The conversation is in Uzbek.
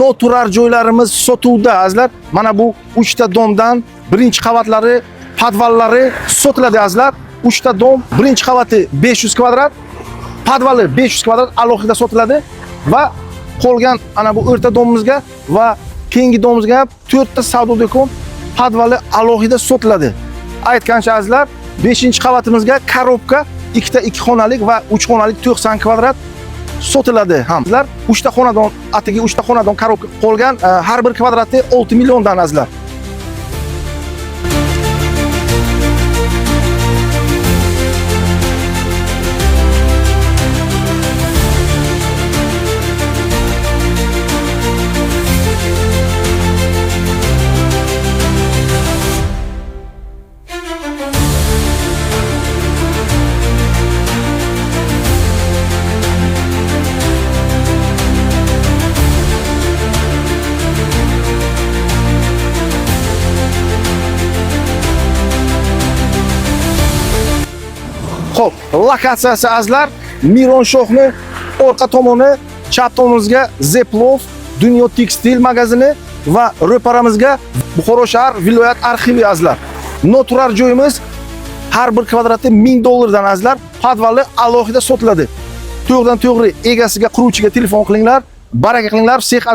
Noturar joylarimiz sotuvda azizlar. Mana bu 3 ta domdan birinchi qavatlari, podvallari sotiladi azizlar. 3 ta dom, birinchi qavati 500 kvadrat, podvali 500 kvadrat alohida sotiladi va qolgan ana bu o'rta domimizga va keyingi domimizga ham 4 ta savdo do'kon podvali alohida sotiladi. Aytgancha azizlar, 5-qavatimizga korobka 2 ta 2 xonalik va 3 xonalik 90 kvadrat sotiladi ham. Azizlar, 3 ta xonadon, atigi 3 ta xonadon korobka qolgan har bir kvadrati 6 milliondan azizlar. Xo'p, lokatsiyasi azizlar, Mironshohni orqa tomoni, chap tomonimizga Zeplov Dunyo tekstil magazini va ro'paramizga Buxoro shahar viloyat arxivi azizlar. Noturar joyimiz har bir kvadrati $1000 azizlar. Podvali alohida sotiladi. To'g'ridan to'g'ri egasiga, quruvchiga telefon qilinglar, baraka qilinglar, sex